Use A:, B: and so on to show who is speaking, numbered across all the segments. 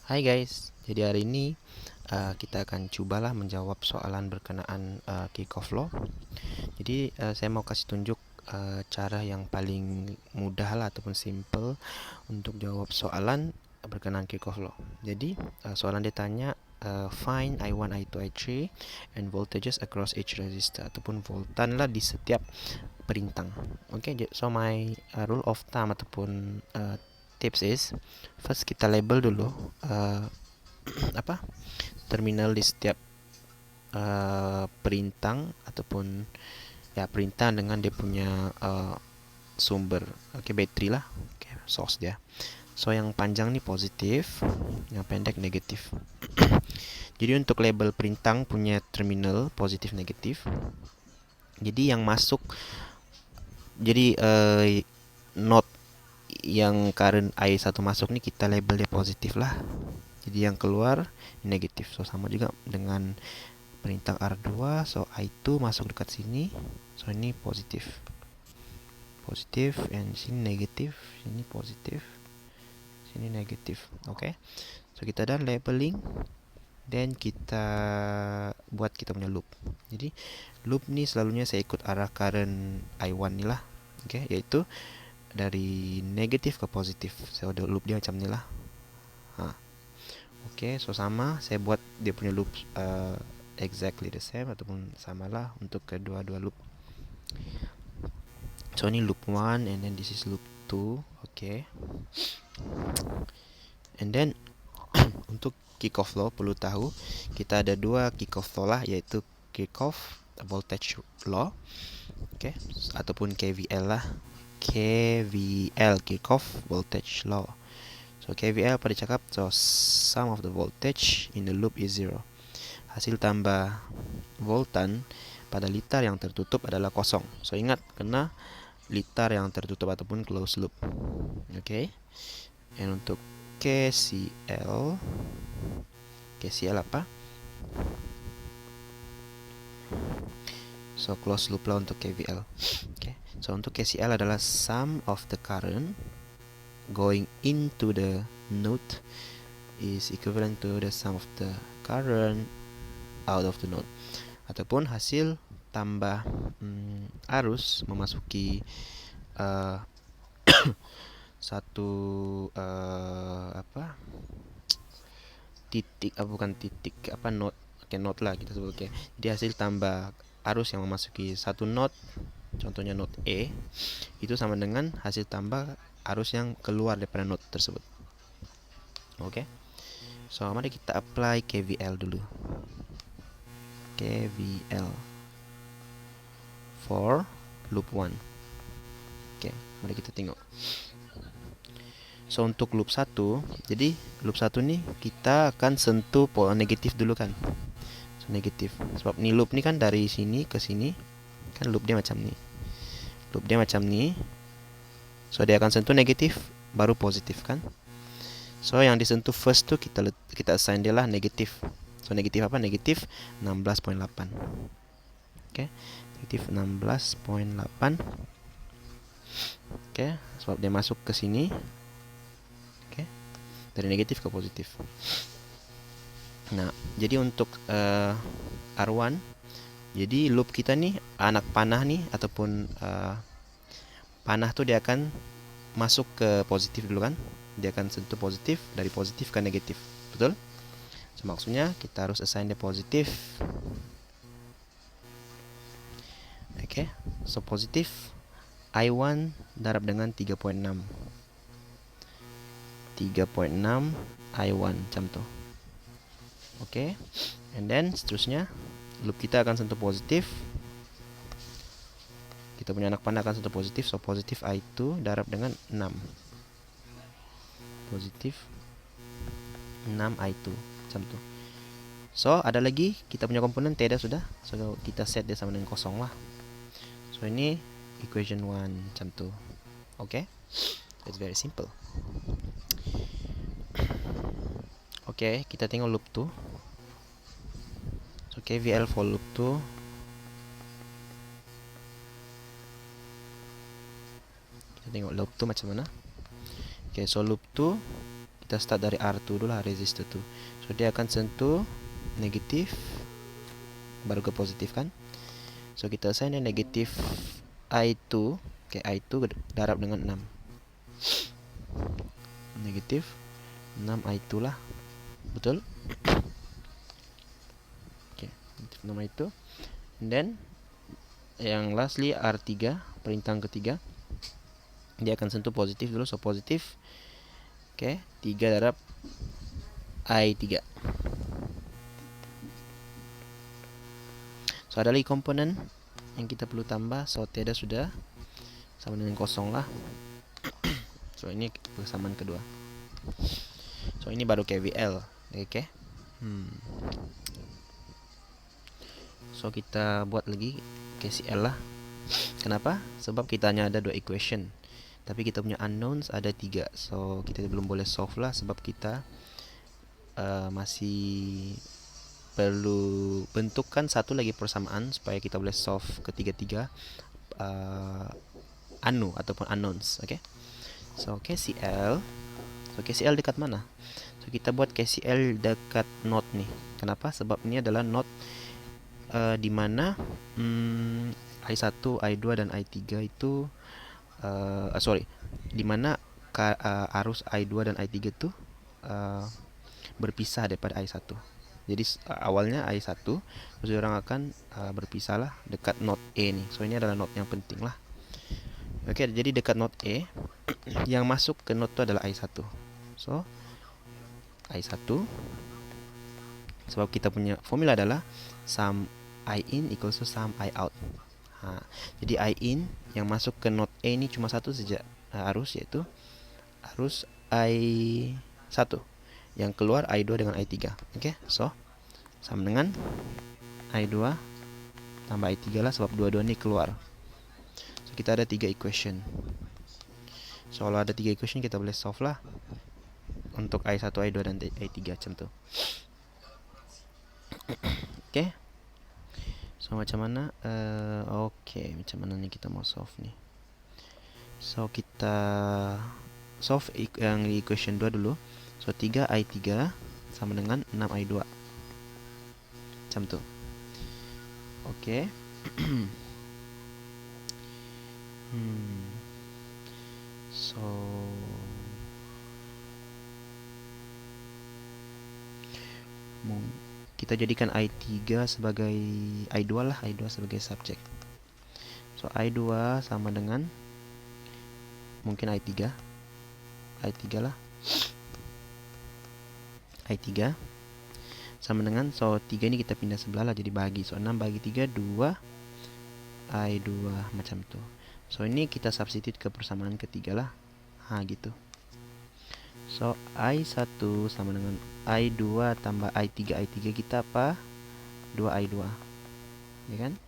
A: Hai guys, jadi hari ini kita akan cobalah menjawab soalan berkenaan kick-off law. Jadi saya mau kasih tunjuk cara yang paling mudah lah ataupun simple untuk jawab soalan berkenaan kick-off law. Jadi soalan dia tanya find I1, I2, I3 and voltages across each resistor ataupun voltan lah di setiap perintang. Oke, so my rule of thumb ataupun tips is first kita label dulu uh, apa terminal di setiap perintang ataupun ya perintah dengan dia punya sumber. Oke, battery lah. Oke, source dia. So yang panjang nih positif, yang pendek negatif. Jadi untuk label perintang punya terminal positif negatif. Jadi yang masuk, jadi node yang current I1 masuk nih kita label dia positif lah. Jadi yang keluar negatif. So sama juga dengan perintah R2. So I2 masuk dekat sini. So ini positif. Positif, and sini negatif, sini positif, sini negatif. Oke. So kita dan labeling, dan kita buat kita punya loop. Jadi loop nih selalunya saya ikut arah current I1 nih lah. Oke, yaitu dari negatif ke positif. Saya udah loop dia macam ini lah. Oke, so sama saya buat dia punya loop exactly the same ataupun samalah untuk kedua-dua loop. So ini loop 1 and then this is loop 2. Oke. And then untuk kick-off law perlu tahu kita ada dua kick-off law lah, yaitu kick-off voltage law, oke, ataupun KVL lah. KVL, kick-off voltage law. So KVL pada cakap so sum of the voltage in the loop is zero. Hasil tambah voltan pada litar yang tertutup adalah kosong. So ingat, kena litar yang tertutup ataupun closed loop. Oke. And untuk KCL apa? So closed loop lah untuk KVL. Oke. So untuk KCL adalah sum of the current going into the node is equivalent to the sum of the current out of the node, ataupun hasil tambah arus memasuki satu titik, bukan titik, node. Oke, node lah kita sebut. Oke, jadi hasil tambah arus yang memasuki satu node, contohnya node E, itu sama dengan hasil tambah arus yang keluar daripada node tersebut. Oke, so mari kita apply KVL dulu. KVL for loop 1. Oke, mari kita tengok. So untuk loop 1, jadi loop 1 nih kita akan sentuh negatif dulu kan. So negatif. Sebab nih loop nih kan dari sini ke sini kan loop dia macam nih. Loop dia macam nih. So dia akan sentuh negatif baru positif kan. So yang disentuh first tuh kita assign dia lah negatif. So negatif apa? Negatif 16.8. Oke, negatif 16.8. Oke, sebab dia masuk ke sini. Oke, dari negatif ke positif. Nah, jadi untuk R1, jadi loop kita nih anak panah nih ataupun panah tuh dia akan masuk ke positif dulu kan. Dia akan sentuh positif, dari positif ke negatif. Betul? So, maksudnya kita harus assign dia positif. Oke, so positif I1 darab dengan 3.6. 3.6 I1 macam tuh. Oke, and then seterusnya loop kita akan sentuh positif. Kita punya anak panah akan sentuh positif, so positif I2 darab dengan 6. Positif 6 I2 macam tuh. So ada lagi kita punya komponen T dah sudah. So kita set dia sama dengan kosong lah. So ini equation 1 macam tuh. Oke, it's very simple. Oke, kita tengok loop 2. So KVL for loop 2. Kita tengok loop 2 macam mana. Oke, so loop 2 kita kita start dari R2 dulu lah, resistor tuh. So dia akan sentuh negatif baru ke positif kan. So kita assign negatif I2. Oke, I2 darab dengan 6. Negatif 6 I2 lah. Betul? Oke, negatif 6 I2. And then yang lastly R3, perintah ketiga. Dia akan sentuh positif dulu, so positif. Oke, 3 darab I3. So ada lagi komponen yang kita perlu tambah. So tiada sudah, sama dengan kosong lah. So ini persamaan kedua. So ini baru KVL. Oke. So kita buat lagi KCL lah. Kenapa? Sebab kita hanya ada 2 equation, tapi kita punya unknowns ada 3. So kita belum boleh solve lah, sebab kita masih perlu bentukkan satu lagi persamaan supaya kita boleh solve ketiga-tiga ataupun unknowns. Oke. So KCL. So KCL dekat mana? So kita buat KCL dekat node nih. Kenapa? Sebab ini adalah node di mana I1, I2 dan I3 itu di mana arus I2 dan I3 itu berpisah daripada I1. Jadi awalnya I1, terus orang akan berpisah lah dekat node E nih. So ini adalah node yang penting lah. Oke, jadi dekat node E yang masuk ke node itu adalah I1. So I1, sebab kita punya formula adalah sum I in equals to sum I out. Jadi I in yang masuk ke node E ini cuma satu saja arus, yaitu arus I1. Yang keluar I2 dengan I3. Oke, so sama dengan I2 tambah I3 lah, sebab dua-dua ini keluar. So kita ada 3 equation. So kalau ada 3 equation kita boleh solve lah untuk I1, I2 dan I3 macam tu. Oke. So macam mana? Oke, macam mana nih kita mau solve nih? So kita solve yang di equation 2 dulu. So 3I3 sama dengan 6I2. Macam tu. Oke. So kita jadikan I3 sebagai I2 lah, I2 sebagai subjek. So I2 sama dengan mungkin I3 lah. I3 sama dengan, so 3 ini kita pindah sebelah lah, jadi bagi. So 6 bagi 3 2 I2 macam tu. So ini kita substitute ke persamaan ketiga lah. Gitu. So I1 sama dengan I2 tambah I3. I3 kita apa? 2I2. Ya kan?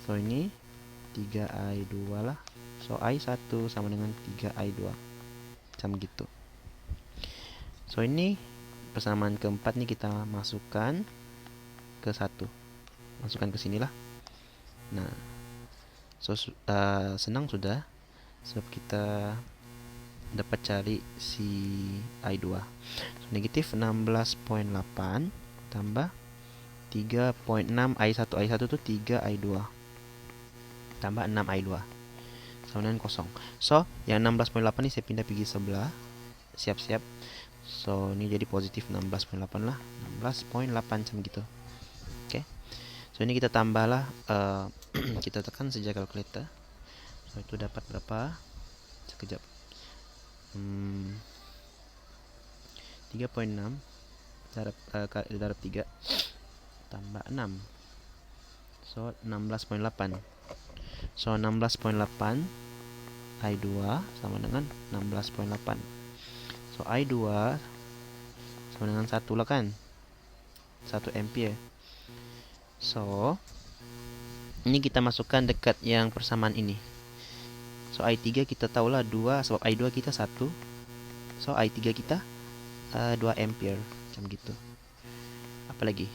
A: So ini 3I2 lah. So I1 sama dengan 3I2. Macam gitu. So ini persamaan keempat nih kita masukkan ke 1. Masukkan ke sini lah. Nah, so senang sudah, sebab kita dapat cari si I2. So, negatif 16.8 tambah 3.6 I1. I1 itu 3I2 tambah 6I2 sama dengan kosong. So yang 16.8 ini saya pindah pergi sebelah. Siap-siap. So ini jadi positif 16.8 lah. 16.8 macam gitu. Oke. So ini kita tambah lah. Kita tekan saja kalkulator. So itu dapat berapa? Sekejap. 3.6 darab 3 tambah 6. So 16.8. So 16.8 I2 sama dengan 16.8. So I2 sama dengan 1 lah kan, 1 ampere. So ini kita masukkan dekat yang persamaan ini. So I3 kita tahulah 2, sebab I2 kita 1. So I3 kita 2 ampere macam gitu. Apalagi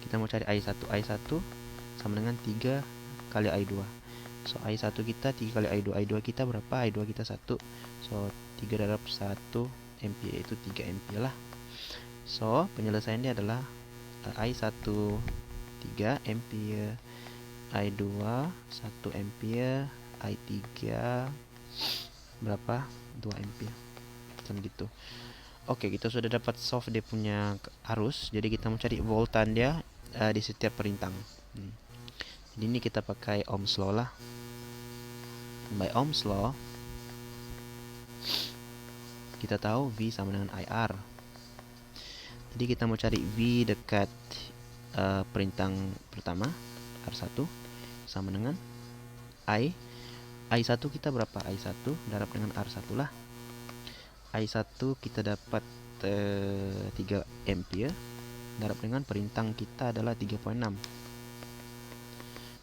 A: kita mau cari I1. I1 sama dengan 3 kali I2. So I1 kita 3 kali I2. I2 kita berapa? I2 kita 1. So 3 darab 1 ampere itu 3 ampere lah. So penyelesaiannya adalah I1 3 ampere, I2 1 ampere, I3 berapa? 2 ampere. Macam gitu. Oke, kita sudah dapat solve dia punya arus. Jadi kita mau cari voltan dia di setiap perintang. Jadi ini kita pakai Ohm's law lah. By Ohm's law kita tahu V sama dengan IR. Jadi kita mau cari V dekat perintang pertama R1 sama dengan I1 kita berapa? I1 darab dengan R1 lah. I1 kita dapat 3 ampere darab dengan perintang kita adalah 3.6.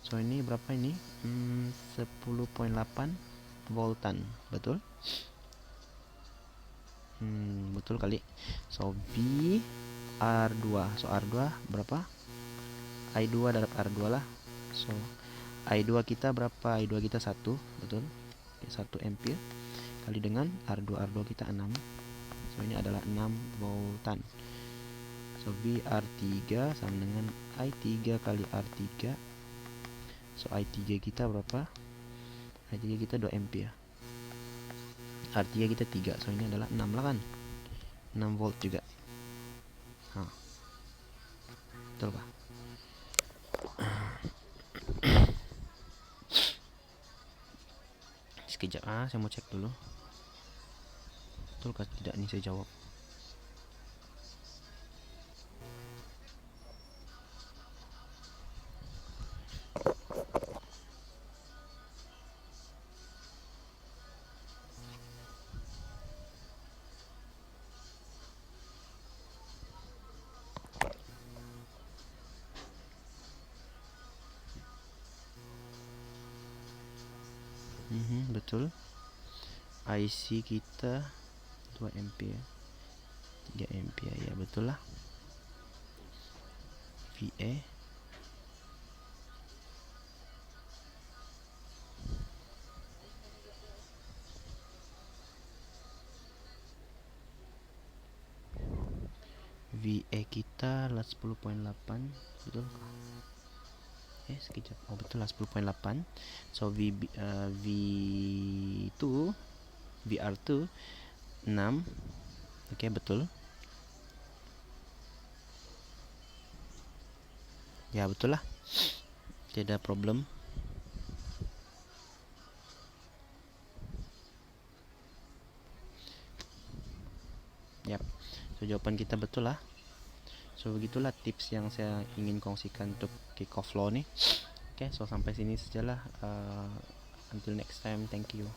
A: So ini berapa ini? 10.8 voltan, betul? Betul kali. So V R2. So R2 berapa? I2 darab R2 lah. So I2 kita berapa? I2 kita 1, betul? 1 ampere kali dengan R2 kita 6. So ini adalah 6 voltan. So VR3 sama dengan I3 kali R3. So I3 kita berapa? I3 kita 2 ampere. R3 kita 3. So ini adalah 6 lah kan? 6 volt juga. Betul pak? Sekejap, saya mau cek dulu. Betul kah tidak nih saya jawab? Betul. IC kita 2 ampere, 3 ampere, ya betul lah. VA kita lah 10.8, betul kah? Sekejap. Oh betul lah 10.8. So V2 VR2 6. Oke, betul. Ya betul lah. Tidak problem. Yap. So jawaban kita betul lah. So begitulah tips yang saya ingin kongsikan untuk kick off law nih. Oke, so sampai sini sajalah. Until next time, thank you.